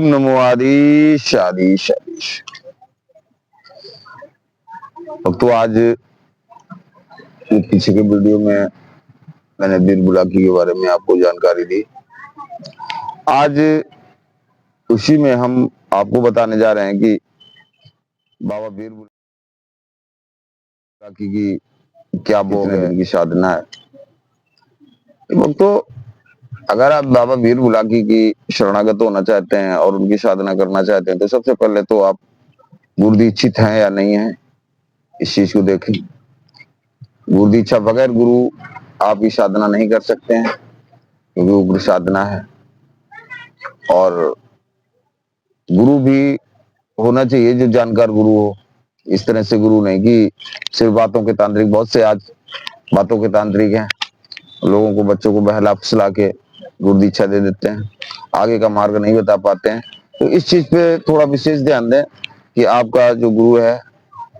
ओम नमो आदि शादी शादी। तो आज पीछे के वीडियो में मैंने वीर बुलाकी के बारे में आपको जानकारी दी। आज उसी में हम आपको बताने जा रहे हैं कि बाबा वीर बुलाकी की क्या भोग है, की साधना है। तो अगर आप बाबा वीर बुलाकी की शरणागत होना चाहते हैं और उनकी साधना करना चाहते हैं तो सबसे पहले तो आप गुरु दीक्षित हैं या नहीं है, इस चीज को देखें। गुरु दीक्षा बगैर गुरु आप ये साधना नहीं कर सकते हैं, क्योंकि वो गुरु साधना है। और गुरु भी होना चाहिए जो जानकार गुरु हो, इस तरह से गुरु नहीं कि सिर्फ बातों के तांत्रिक। बहुत से आज बातों के तांत्रिक हैं, लोगों को, बच्चों को बहला फुसला के गुरु दीक्षा दे देते हैं, आगे का मार्ग नहीं बता पाते हैं। तो इस चीज पे थोड़ा विशेष ध्यान दें कि आपका जो गुरु है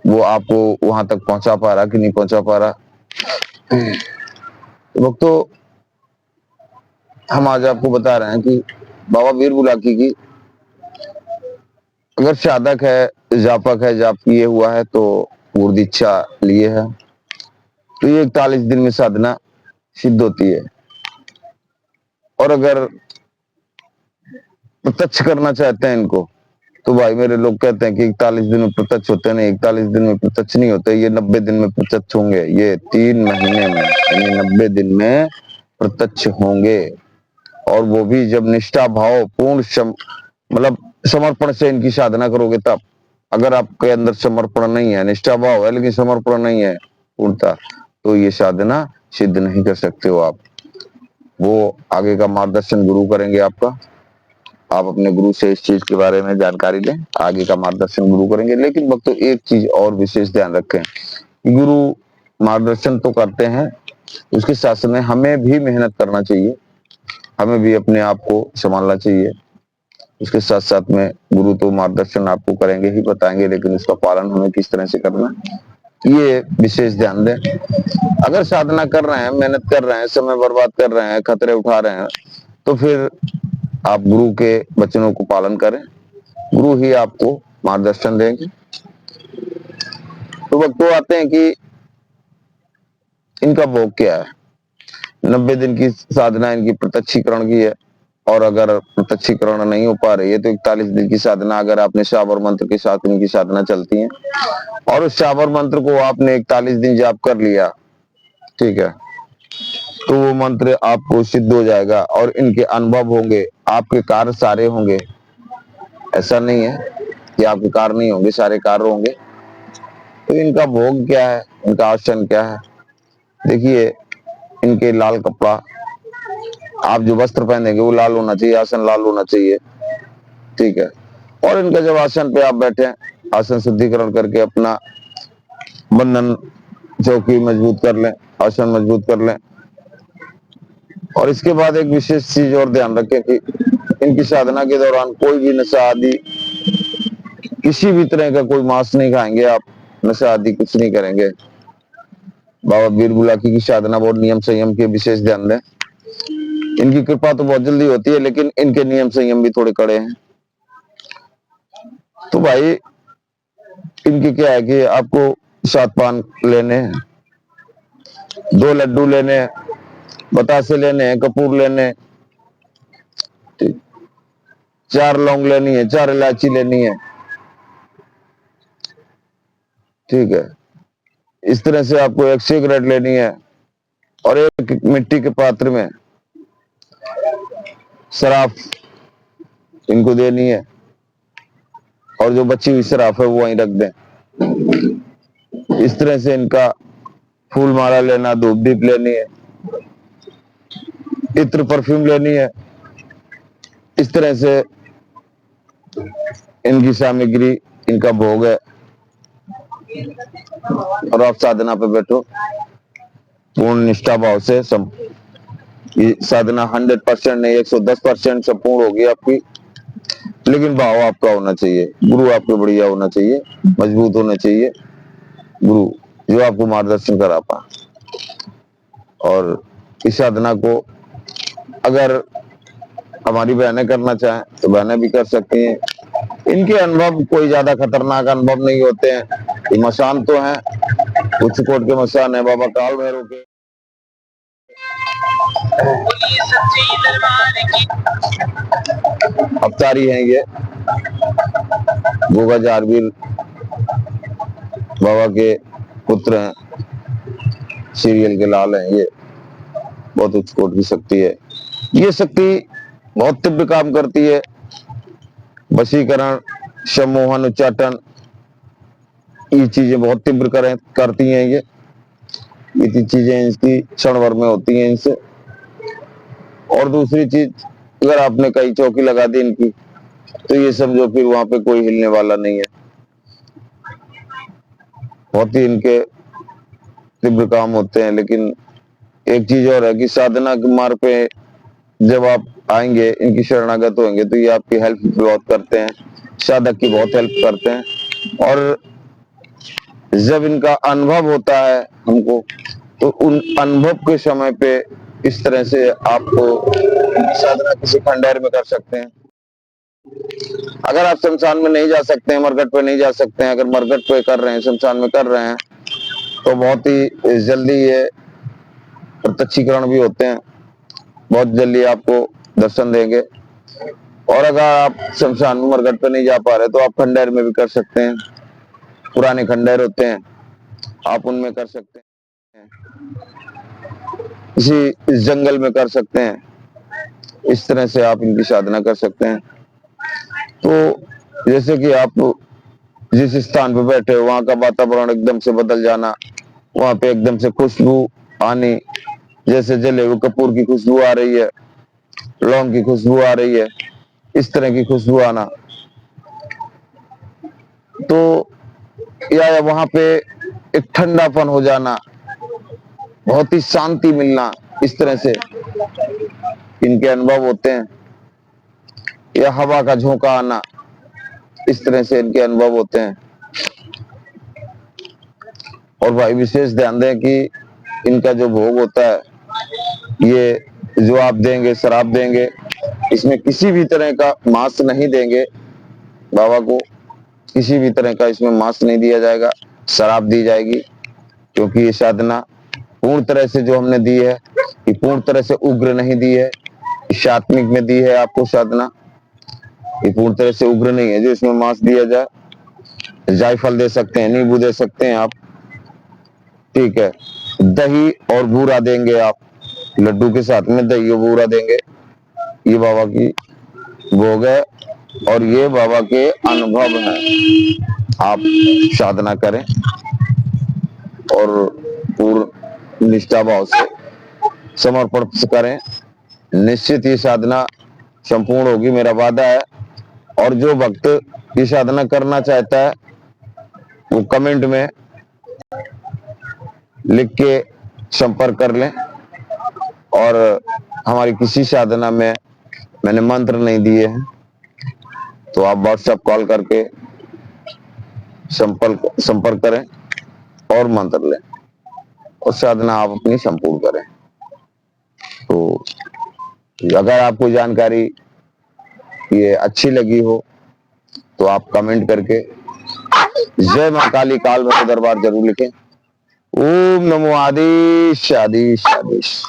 वो आपको वहां तक पहुंचा पा रहा कि नहीं पहुंचा पा रहा। तो हम आज आपको बता रहे हैं कि बाबा वीर बुलाकी की अगर साधक है, जापक है, जाप किए हुआ है तो गुरु दीक्षा लिए है तो ये 41 दिन में साधना सिद्ध होती है। और अगर प्रत्यक्ष करना चाहते हैं इनको तो भाई मेरे लोग कहते हैं कि 41 दिन में प्रत्यक्ष होते हैं। नहीं, 41 दिन में प्रत्यक्ष नहीं होते, ये 90 दिन में प्रत्यक्ष होंगे। ये 3 महीने में यानी 90 दिन में प्रत्यक्ष होंगे। और वो भी जब निष्ठा भाव पूर्ण मतलब समर्पण से इनकी साधना करोगे तब। अगर आपके अंदर समर्पण नहीं है, निष्ठा भाव है लेकिन समर्पण नहीं है पूर्णता, तो ये साधना सिद्ध नहीं कर सकते हो आप। वो आगे का मार्गदर्शन गुरु करेंगे आपका। आप अपने गुरु से इस चीज के बारे में जानकारी लें, आगे का मार्गदर्शन गुरु करेंगे। लेकिन भक्तों एक चीज और विशेष ध्यान रखें, गुरु मार्गदर्शन तो करते हैं, उसके साथ में हमें भी मेहनत करना चाहिए, हमें भी अपने आप को संभालना चाहिए। उसके साथ साथ में गुरु तो मार्गदर्शन आपको करेंगे ही, बताएंगे, लेकिन उसका पालन हमें किस तरह से करना, ये विशेष ध्यान दें। अगर साधना कर रहे हैं, मेहनत कर रहे हैं, समय बर्बाद कर रहे हैं, खतरे उठा रहे हैं, तो फिर आप गुरु के वचनों को पालन करें, गुरु ही आपको मार्गदर्शन देंगे। तो वक्त तो आते हैं कि इनका भोग क्या है। 90 दिन की साधना इनकी प्रत्यक्षीकरण की है, और अगर प्रत्यक्षीकरण नहीं हो पा रही है तो 41 दिन की साधना, अगर आपने शाबर मंत्र के साथ इनकी साधना चलती है और उस शाबर मंत्र को आपने 41 दिन जाप कर लिया, ठीक है, तो वो मंत्र आपको सिद्ध हो जाएगा और इनके अनुभव होंगे, आपके कार्य सारे होंगे। ऐसा नहीं है कि आपके कार्य नहीं होंगे, सारे कार्य होंगे। तो इनका भोग क्या है, इनका आसन क्या है, देखिए इनके लाल कपड़ा, आप जो वस्त्र पहनेंगे वो लाल होना चाहिए, आसन लाल होना चाहिए, ठीक है। और इनका जब आसन पे आप बैठे, आसन शुद्धिकरण करके अपना बंधन चौकी मजबूत कर लें, आसन मजबूत कर लें। और इसके बाद एक विशेष चीज और ध्यान रखें कि इनकी साधना के दौरान कोई भी नशा आदि, किसी भी तरह का कोई मांस नहीं खाएंगे आप, नशा आदि कुछ नहीं करेंगे। बाबा वीर बुलाकी की साधना बहुत नियम संयम के विशेष ध्यान दें। इनकी कृपा तो बहुत जल्दी होती है, लेकिन इनके नियम संयम भी थोड़े कड़े हैं। तो भाई इनकी क्या है कि आपको 7 पान लेने हैं, 2 लड्डू लेने हैं, बतासे लेने हैं, कपूर लेने हैं, 4 लौंग लेनी है, 4 इलायची लेनी है, ठीक है। इस तरह से आपको एक सिगरेट लेनी है और एक मिट्टी के पात्र में शराब इनको देनी है, और जो बची हुई शराब है वो वहीं रख दें। इस तरह से इनका फूल माला लेना, धूप दीप लेनी है, इत्र परफ्यूम लेनी है। इस तरह से इनकी सामग्री, इनका भोग है। और आप साधना पे बैठो पूर्ण निष्ठा भाव से। ये साधना 100% नहीं, 110% संपूर्ण होगी आपकी, लेकिन भाव आपका होना चाहिए, गुरु आपके बढ़िया होना चाहिए, मजबूत होना चाहिए गुरु, जो आपको मार्गदर्शन करा पाए। और इस साधना को अगर हमारी बहनें करना चाहें तो बहनें भी कर सकती हैं। इनके अनुभव कोई ज्यादा खतरनाक अनुभव नहीं होते हैं। ये मसान तो हैं, उच्चकोट के मसान है बाबा काल भैरव के। अवतारी हैं ये, गोगा जारवीर बाबा के पुत्र हैं, सीरियल के लाल हैं ये। बहुत उच्चकोट की शक्ति है ये। शक्ति बहुत तीव्र काम करती है। वशीकरण, सम्मोहन, उच्चाटन, ये चीजें बहुत तीव्र करती हैं ये चीजें इसकी क्षण भर में होती हैं इनसे। और दूसरी चीज, अगर आपने कहीं चौकी लगा दी इनकी तो ये समझो फिर वहां पे कोई हिलने वाला नहीं है। बहुत ही इनके तीव्र काम होते हैं। लेकिन एक चीज और है कि साधना के मार्ग पे जब आप आएंगे, इनकी शरणागत होंगे, तो ये आपकी हेल्प बहुत करते हैं, साधक की बहुत हेल्प करते हैं। और जब इनका अनुभव होता है हमको, तो उन अनुभव के समय पे इस तरह से आपको साधना किसी खंडहर में कर सकते हैं। अगर आप शमशान में नहीं जा सकते हैं, मरघट पे नहीं जा सकते हैं, अगर मरघट पे कर रहे हैं, शमशान में कर रहे हैं, तो बहुत ही जल्दी ये प्रत्यक्षीकरण भी होते हैं, बहुत जल्दी आपको दर्शन देंगे। और अगर आप शमशान में मरघट पे नहीं जा पा रहे तो आप खंडहर में भी कर सकते हैं। पुराने खंडहर होते हैं, आप उनमें कर सकते हैं, इस जंगल में कर सकते हैं। इस तरह से आप इनकी साधना कर सकते हैं। तो जैसे कि आप जिस स्थान पे बैठे हो वहां का वातावरण एकदम से बदल जाना, वहां पे एकदम से खुशबू आनी, जैसे जले हुए कपूर की खुशबू आ रही है, लौंग की खुशबू आ रही है, इस तरह की खुशबू आना। तो या वहां पे एक ठंडापन हो जाना, बहुत ही शांति मिलना, इस तरह से इनके अनुभव होते हैं। या हवा का झोंका आना, इस तरह से इनके अनुभव होते हैं। और भाई विशेष ध्यान दें कि इनका जो भोग होता है, ये जो आप देंगे, शराब देंगे, इसमें किसी भी तरह का मांस नहीं देंगे बाबा को। किसी भी तरह का इसमें मांस नहीं दिया जाएगा, शराब दी जाएगी। क्योंकि ये साधना पूर्ण तरह से जो हमने दी है, ये पूर्ण तरह से उग्र नहीं दी है, सात्विक में दी है आपको साधना। ये पूर्ण तरह से उग्र नहीं है जो इसमें मांस दिया जाए। जायफल दे सकते हैं, नींबू दे सकते हैं आप, ठीक है। दही और बूरा देंगे आप, लड्डू के साथ में दही और बूरा देंगे। ये बाबा की भोग है और ये बाबा के अनुभव है। आप साधना करें और पूर्ण निष्ठा भाव से समर्पण करें, निश्चित ये साधना संपूर्ण होगी, मेरा वादा है। और जो भक्त ये साधना करना चाहता है वो कमेंट में लिख के संपर्क कर लें। और हमारी किसी साधना में मैंने मंत्र नहीं दिए हैं, तो आप व्हाट्सएप कॉल करके संपर्क करें और मंत्र लें और साधना आप अपनी संपूर्ण करें। तो अगर आपको जानकारी ये अच्छी लगी हो तो आप कमेंट करके जय मां काली काल भैरव दरबार जरूर लिखें। ओम नमो आदिश आदिश आदिश।